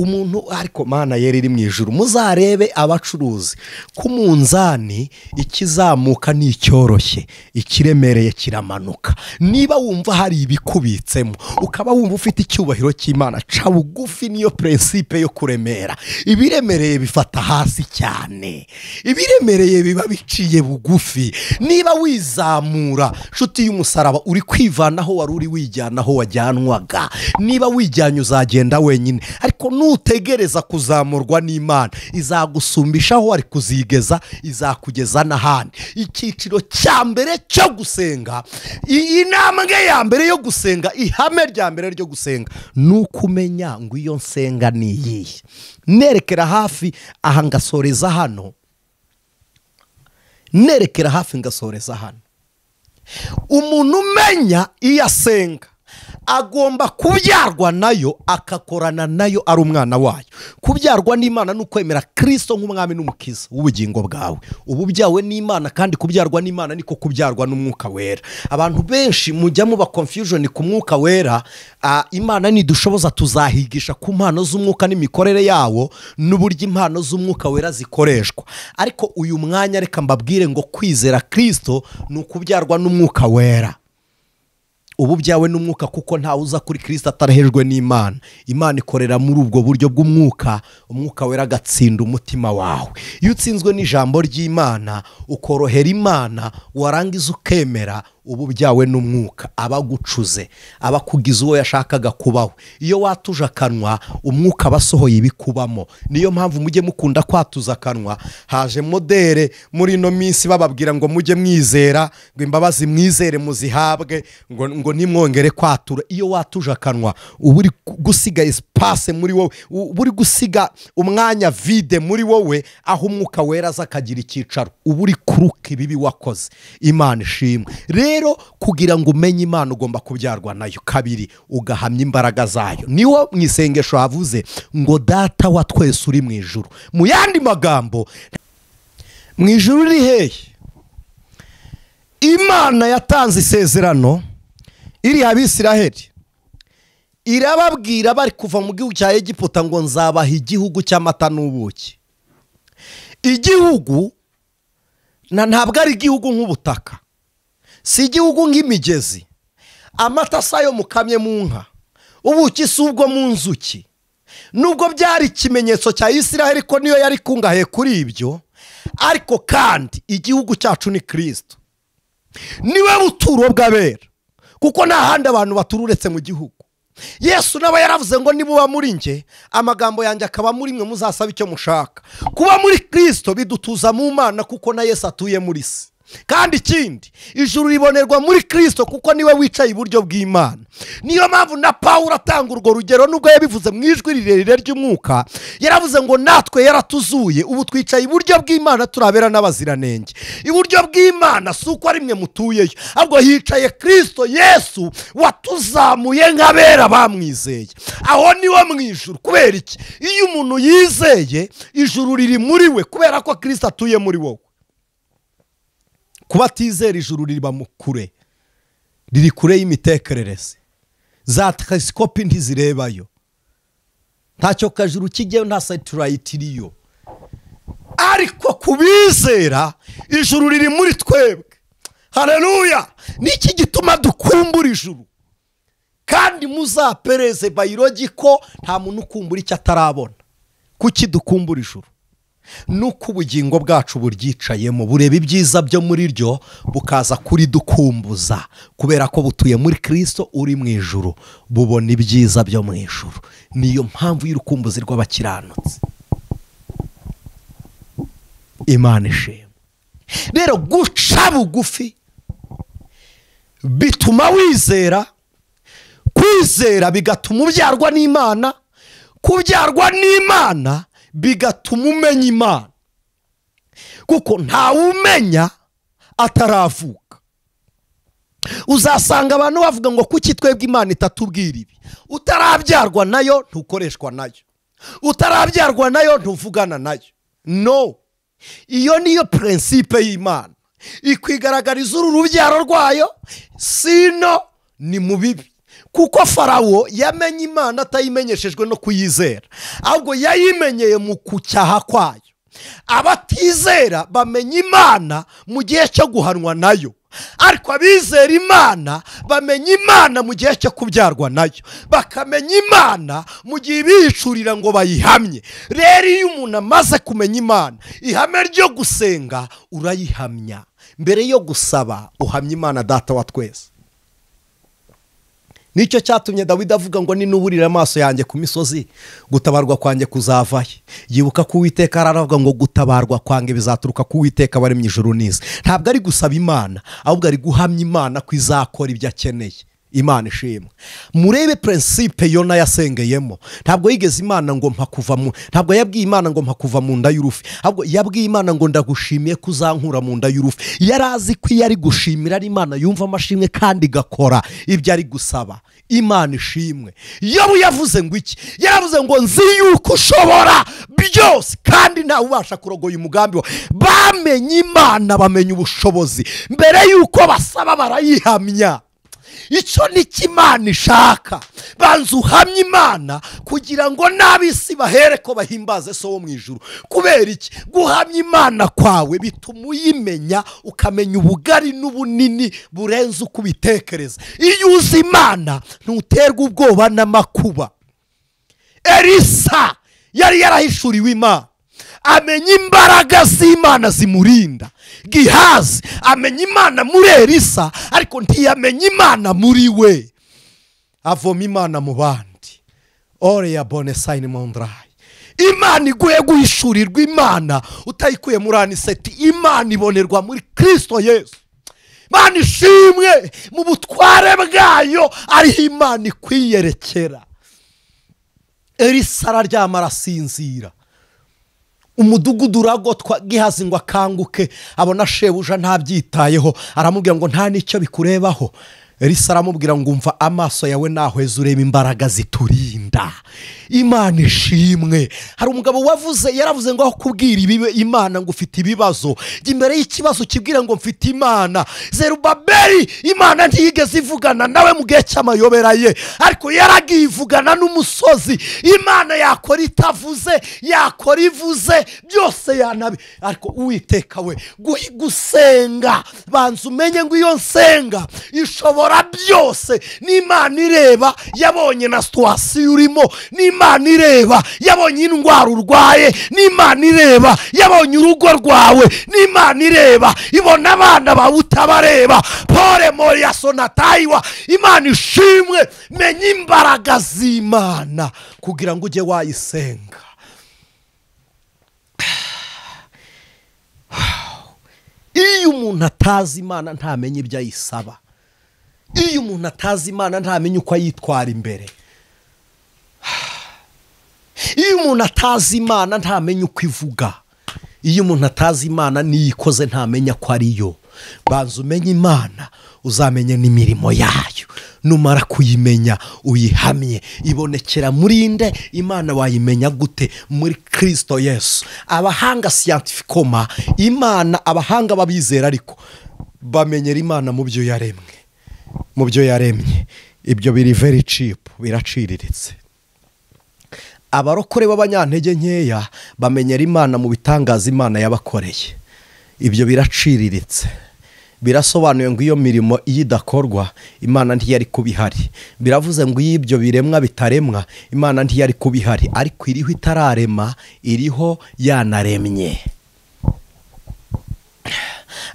Mana yera iri mu ijuru, muzarebe abacuruzi ku munzani, ikizamuka ni icyoroshye, ikiremereye kiramanuka. Niba wumva hari ibikubitsemo, ukaba wumva ufite icyubahiro cy'Imana, ca bugufi. Niyo principe yo kuremera. Ibiremereye bifata hasi cyane, ibiremereye biba biciye bugufi. Niba wizamura, nshuti y'umusaraba, uri kwivanaho wari uri wijyanaho wajyanwaga. Niba wijyanye uzagenda wenyine, ariko nutegereza kuzamurwa n'Imana, izagusumbishaho ari kuzigeza, izakugeza n'ahandi. Icyiciro cya mbere cyo gusenga, intambwe ya mbere yo gusenga, ihame rya mbere ryo gusenga, nukumenya ngo iyo nsenga ni iyihe. Nerekera hafi aha ngasoreza hano. Nerekera hafi ngasoreza hano. Umuntu umenya iyo asenga agomba kubyarwa nayo, akakorana nayo ari umwana wayo. Kubyarwa n'Imana ni ukwemera Kristo nk'umwami n'umukiza w'ubugingo bwawe. Ubu byawe n'Imana, kandi kubyarwa n'Imana niko kubyarwa n'umwuka wera. Abantu benshi mujya muba confusion ku mwuka wera. Imana nidushoboza tuzahigisha ku mpano z'umwuka n'imikorere yawo n'uburyo impano z'umwuka wera zikoreshwa. Ariko uyu mwanya reka mbabwire ngo kwizera Kristo ni ukubyarwa n'umwuka wera. Ubu byawe n'umwuka, kuko ntawe uza kuri Kristo atarahejwe n'Imana. Imana ikorera muri ubwo buryo bw'umwuka, umwuka wera agatsinda umutima wawe. Iyo utsinzwe n'ijambo ry'Imana ukorohera Imana, warangiza ukemera, ubu byawe n'umwuka abagucuze, abakugize uwo yashakaga kubaho. Iyo watuje akanwa, umwuka abasohoye ibikubamo. Niyo mpamvu mujye mukunda kwatuza akanwa. Haje modere muri ino minsi bababwira ngo mujye mwizera, ngo imbabazi mwizere muzihabwe, ngo nimwongere kwatura. Iyo watuje akanwa uba uri gusiga espace muri wowe, uba uri gusiga umwanya vide muri wowe, aho umwuka wera aza akagira icyicaro. Uba uri kuruka ibibi wakoze. Imana ishimwe. Rero kugira ngo umenye Imana ugomba kubyarwa nayo. Kabiri, ugahamya imbaraga zayo. Niwo mu isengesho havuze ngo Data wa twese uri mu ijuru. Mu yandi magambo, mu ijuru ri hehe? Imana yatanze isezerano iri Abisiraheli, irababwira bari kuva mu gihugu cya Egiputa ngo nzabaha igihugu cy'amata n'ubuki. Igihugu ntabwo ari igihugu nk'ubutaka, si igihugu nk'imigezi. Amata sayo mukamye mu nka, ubuki si ubwo mu nzuki. Nubwo byari ikimenyetso cya Isiraheli ko niyo yari kungahaye kuri ibyo, ariko kandi igihugu cyacu ni Kristo, niwe buturo bw'abera, kuko nta handi abantu batura uretse mu gihugu. Yesu nawe yaravuze ngo nibuba muri nge, amagambo yanjye akaba muri mwe, muzasaba icyo mushaka. Kuba muri Kristo bidutuza mu Mana, kuko na Yesu atuye muri si. Kandi ikindi, ijuru ribonerwa muri Kristo, kuko niwe wicaye iburyo bw'Imana. Niyo mpamvu na Pawulo atanga urwo rugero, nubwo yabivuze mu ijwi rirerire ry'umwuka, yaravuze ngo natwe yaratuzuye, ubu twicaye iburyo bw'Imana, turabera n'abaziranenge. Iburyo bw'Imana si uko ari mwe mutuyeyo, ahubwo hicaye Kristo Yesu watuzamuye nk'abera bamwizeye. Aho niwe mu ijuru. Kubera iki? Iyo umuntu yizeye, ijuru riri muri we, kubera ko Kristo atuye muri wowe. Kuba atizera, ijuru riba mu kure, riri kure y'imitekerereze. Za telesikopi ntizirebayo, ntacyo kajuru kijyayo, nta satellite iriyo. Ariko kubizera, ijuru riri muri twebwe. Haleluya! Niki gituma dukumbura ijuru? Kandi muzapereze biological, nta muntu ukumbura icyo atarabona. Kuki dukumbura ijuru? Nuko ubugingo bwacu buryicayemo, bureba ibyiza byo muri ryo, bukaza kuri dukumbuza. Kubera ko butuye muri Kristo uri mu ijuru, bubona ibyiza byo mu ijuru. Niyo mpamvu y'urukumbuzi rw'abakiranutsi. Imana ishimwe. Rero guca bugufi bituma wizera, kwizera bigatuma ubyarwa n'Imana, kubyarwa n'Imana bigatuma umenya Imana, kuko ntawe umenya ataravuka. Uzasanga abantu bavuga ngo kuki twebwe Imana itatubwira ibi. Utarabyarwa nayo ntukoreshwa nayo, utarabyarwa nayo ntuvugana nayo. No, iyo niyo principe y'Imana. Ikwigaragariza uru rubyaro rwayo, sino ni mu bibi. Kuko Farawo yamenye Imana atayimenyeshejwe no kuyizera, ahubwo yayimenyeye mu kucyaha kwayo. Abatizera bamenya Imana mu gihe cyo guhanwa nayo, ariko abizera Imana bamenya Imana mu gihe cyo kubyarwa nayo, bakamenya Imana mu gihe biyicurira ngo bayihamye. Rero iyo umuntu amaze kumenya Imana, ihame ryo gusenga urayihamya. Mbere yo gusaba uhamya Imana Data wa twese. Nicyo cyatumye Dawidi avuga ngo ninuburira amaso yanjye ku misozi, gutabarwa kwanjye kuzavahe. Yibuka ko Uwiteka aravuga ngo gutabarwa kwanjye bizaturuka ku Uwiteka waremye ijuru n'isi. Ntabwo ari gusaba Imana, ahubwo ari guhamya Imana ko izakora ibyo akeneye. Imana ishimwe. Murebe principe Yona yasengeyemo. Ntabwo yigeze Imana ngo mpa kuva mu, ntabwo yabwiye Imana ngo mpa kuva mu nda y'urufi, ahubwo yabwiye Imana ngo ndagushimiye kuzankura mu nda y'urufi. Yarazi ko iyo ari gushimira ari Imana yumva amashimwe kandi gakora ibyo ari gusaba. Imana ishimwe. Yobu yavuze ngo iki? Yaravuze ngo nzi yuko ushobora byose kandi ntawe ubasha kurogoya umugambi wa. Bamenye Imana, bamenye ubushobozi, mbere yuko basaba barayihamya. Icyo ni Imana ishaka. Banza uhamye Imana kugira ngo n'ab'isi bahere ko bahimbaze so wo mu ijuru. Kubera iki? Guhamya Imana kwawe bituma uyimenya, ukamenya ubugari n'ubunini burenze uko ubitekereza. Iyo uzi Imana ntuterwa ubwoba n'amakuba. Elisa yari yarahishuriwe Imana, amenya imbaraga z'Imana zimurinda. Gihazi amenya Imana muri Elisa, ariko ntiyamenya Imana muri we. Avoma Imana mu bandi. Ore ya bone sayini mondrayi. Imana iguye guhishurirwa Imana utayikuye muri aniseti. Imana ibonerwa muri Kristo Yesu. Imana ishimwe mu butware bwayo ariho Imana ikwiyerekera. Elisa araryama arasinzira. Umudugudu uragotwa. Gihazi ngo akanguke abona shebuja ntabyitayeho, aramubwira ngo nta nicyo bikurebaho. Elisa aramubwira ngo umva amaso yawe nahweze ureba imbaraga ziturinda. Imana ishimwe. Hari umugabo yaravuze ngo aho kubwira ibibe Imana ngo ufite ibibazo, imbere y'ikibazo kibwira ngo mfite Imana. Zerubabeli Imana ntiyigeze ivugana nawe mu gihe cy'amayobera ye, ariko yaragiye ivugana n'umusozi. Imana yakora itavuze, yakora ivuze, byose yanabi. Ariko Uwiteka we gusenga, banza umenye ngo iyo nsenga ishobora byose. N'Imana ireba yabonye na situwasiyo urimo, n'Imana ireba yabonye indwara urwaye, n'Imana ireba yabonye urugo rwawe, n'Imana ireba ibona abana bawe utabareba. Pole moya sonatayiwa. Imana ishimwe. Menya imbaraga z'Imana kugira ngo ujye wayisenga. Iyo umuntu atazi Imana ntamenye ibyo ayisaba. Iyo umuntu atazi Imana ntamenye uko ayitwara imbere. Iyo umuntu atazi Imana ntamenye uko ivuga. Iyo umuntu atazi Imana niyikoze ntamenya ko ari yo. Banza umenye Imana uzamenye n'imirimo yayo. Numara kuyimenya uyihamye. Ibonekera muri nde? Imana wayimenya gute? Muri Kristo Yesu. Abahanga scientificoma Imana, abahanga babizera ariko bamenyera Imana mu byo yaremwe. Mu byo yaremye ibyo biri very cheap, biraciriritse. Abarokore b'abanyantege nkeya bamenyera Imana mu bitangaza Imana yabakoreye. Ibyo biraciriritse. Birasobanuye ngo iyo mirimo iyidakorwa Imana ntiyari kubihari. Biravuze ngo ibyo biremwa bitaremwa Imana ntiyari kubihari, ariko iriho itararema, iriho yanaremye.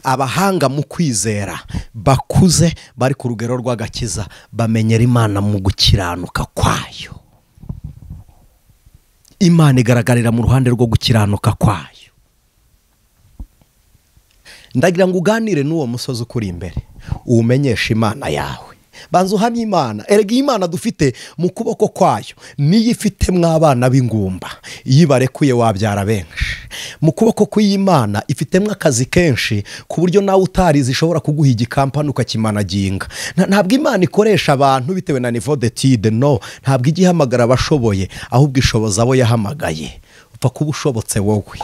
Abahanga mu kwizera bakuze bari ku rugero rw'agakiza bamenyera Imana mu gukiranuka kwayo. Imana igaragarira mu ruhande rwo gukiranuka kwayo. Ndagira ngo uganire n'uwo musozi ukuri imbere, umenyesha Imana yawe. Banza uhamye Imana. Erega Imana dufite mu kuboko kwayo niyo ifite mw'abana b'ingumba. Iyo barekuye wabyara benshi. Mu kuboko kw'Imana ifitemo akazi kenshi ku buryo nawe utarize ishobora kuguha igikampani ukakimanaginga. Ntabwo Imana ikoresha abantu bitewe na niveau d'étude, no. Ntabwo igihamagara abashoboye, ahubwo ishoboza abo yahamagaye. Upfa kuba ushobotse wowe.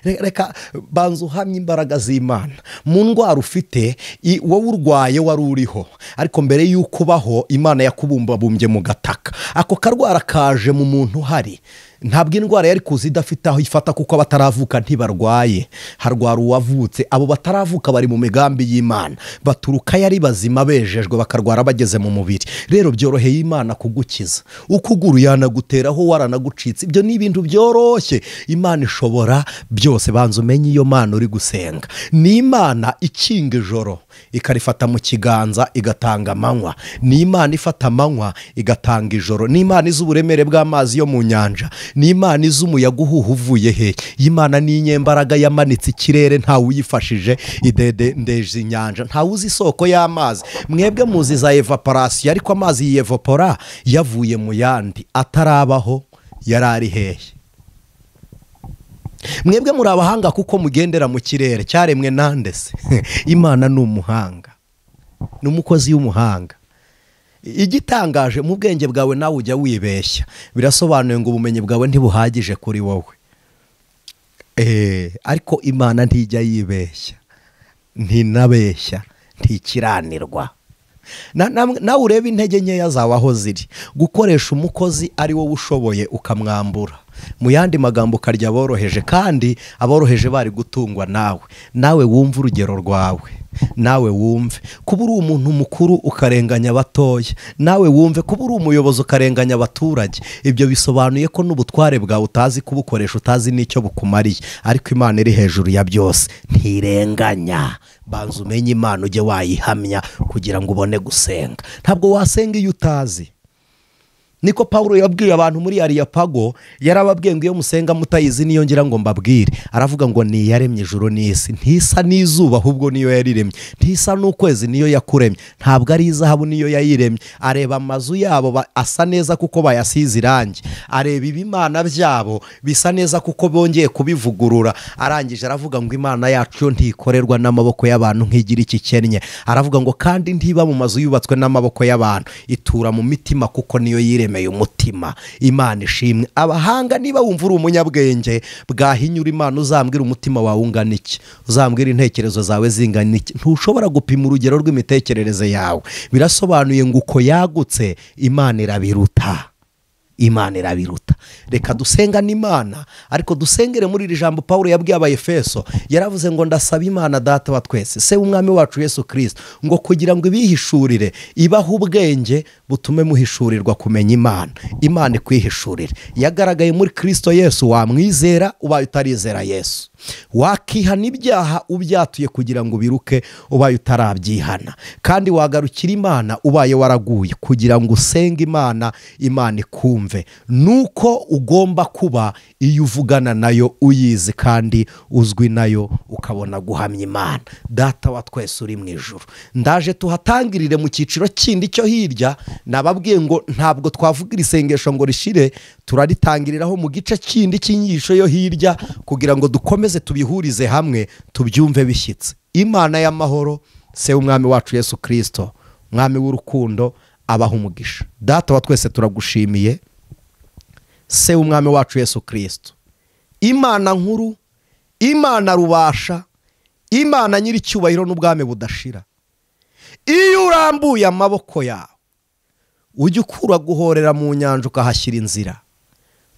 Reka banza uhamye imbaraga z'Imana. Mu ndwara ufite wowe urwaye wari uriho, ariko mbere y'uko ubaho Imana yakubumbabumbye mu gataka. Ako karwara kaje mu muntu uhari. Ntabwo indwara yari kuza idafite aho ifata, kuko abataravuka ntibarwaye, harwara uwavutse. Abo bataravuka bari mu migambi y'Imana, baturuka yari bazima bejejwe bakarwara bageze mu mubiri. Rero byoroheye Imana kugukiza. Ukuguru yanaguteraho waranagucitse, ibyo ni ibintu byoroshye. Imana ishobora byose. Banza umenye iyo Mana uri gusenga. Ni Imana ikinga ijoro ikarifata mu kiganza igatanga amanywa. Ni Imana ifata amanywa igatanga ijoro. Ni Imana izi uburemere bw'amazi yo mu nyanja ni Imana izi umuyaga uhuha uvuye he. Imana ni inyembaraga yamanitse ikirere ntawe uyifashije, idendeza inyanja ntawe uzi isoko y'amazi. Mwebwe muzi za evaporasiyo, ariko amazi yiyevapora yavuye mu yandi atarabaho yari ari hehe. Mwebwe muri abahanga kuko mugendera mu kirere cyaremwe nande se? Imana ni umuhanga, ni umukozi w'umuhanga. Igitangaje mu bwenge bwawe nawe ujya wibeshya, birasobanuye ngo ubumenyi bwawe ntibuhagije kuri wowe. Ariko Imana ntijya yibeshya, ntinabeshya, ntikiranirwa. Nawe urebe intege nkeya zawe aho ziri, gukoresha umukozi ari wowe ushoboye ukamwambura. Mu yandi magambo ukarya aboroheje, kandi aboroheje bari gutungwa nawe wumve urugero rwawe, nawe wumve kuba uri umuntu mukuru ukarenganya abatoya, nawe wumve kuba uri umuyobozi ukarenganya abaturage. Ibyo bisobanuye ko n'ubutware bwawe utazi kubukoresha, utazi n'icyo bukumariye. Ariko Imana iri hejuru ya byose, ntirenganya. Banza umenye Imana ujye wayihamya kugira ngo ubone gusenga. Ntabwo wasenga iyo utazi. Niko Pawulo yabwiye abantu muri Areopago, yarababwiye ngo iyo musenga mutayizi niyo ngira ngo mbabwire. Aravuga ngo ni yaremye ijuru n'isi, ntisa n'izuba ahubwo niyo yariremye, ntisa n'ukwezi niyo yakuremye, ntabwo ari izahabu niyo yayiremye. Areba amazu yabo asa neza kuko bayasize irangi, areba ibimana byabo bisa neza kuko bongeye kubivugurura. Arangije aravuga ngo Imana yacu yo ntikorerwa n'amaboko y'abantu nk'igira iki kennye. Aravuga ngo kandi ntiba mu mazu yubatswe n'amaboko y'abantu, itura mu mitima kuko niyo yiremeye umutima. Imana ishimwe. Abahanga niba wumva uri umunyabwenge, bwahinyura Imana uzambwira umutima wawe ungana iki, uzambwira intekerezo zawe zingana iki. Ntushobora gupima urugero rw'imitekerereze yawe. Birasobanuye ngo uko yagutse Imana irabiruta. Imana irabiruta. Reka dusenga n'Imana, ariko dusengere muri iri jambo Pawulo yabwiye Abayefeso. Yaravuze ngo ndasaba Imana Data wa twese, se w'Umwami wacu Yesu Kristo, ngo kugira ngo ibihishurire, ibahe ubwenge butume muhishurirwa kumenya Imana. Imana ikwihishurire. Yagaragaye muri Kristo Yesu. Wamwizera ubaye utarizera Yesu. Wakihana ibyaha ubyatuye kugira ngo biruke ubaye utarabyihana. Kandi wagarukira Imana ubaye waraguye kugira ngo usenge Imana, Imana ikumve. Nuko ugomba kuba iyo uvugana nayo uyizi kandi uzwi nayo, ukabona guhamya Imana. Data wa twese uri mu ijuru, ndaje tuhatangirire mu cyiciro kindi cyo hirya. Nababwiye ngo ntabwo twavugira isengesho ngo rishire, turaritangiriraho mu gice kindi cy'inyigisho yo hirya kugira ngo dukomeze tubihurize hamwe, tubyumve bishyitse. Imana y'amahoro, se w'Umwami wacu Yesu Kristo, Mwami w'urukundo, abaha umugisha. Data wa twese turagushimiye, se w'Umwami wacu Yesu Kristo, Imana nkuru, Imana rubasha, Imana nyiricyubahiro n'ubwami budashira. Iyo urambuye amaboko yawe ujye ukura guhorera mu nyanja ukahashyira inzira.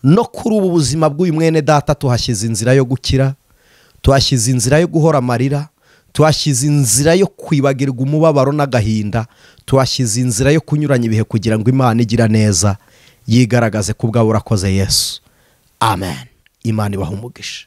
No kuri ubu buzima bw'uyu mwene data tuhashyize inzira yo gukira, tuhashyize inzira yo guhora amarira, tuhashyize inzira yo kwibagirwa umubabaro n'agahinda, tuhashyize inzira yo kunyuranya ibihe kugira ngo Imana igira neza yigaragaze ku bwawe. Urakoze Yesu. Amen. Imana ibahe umugisha.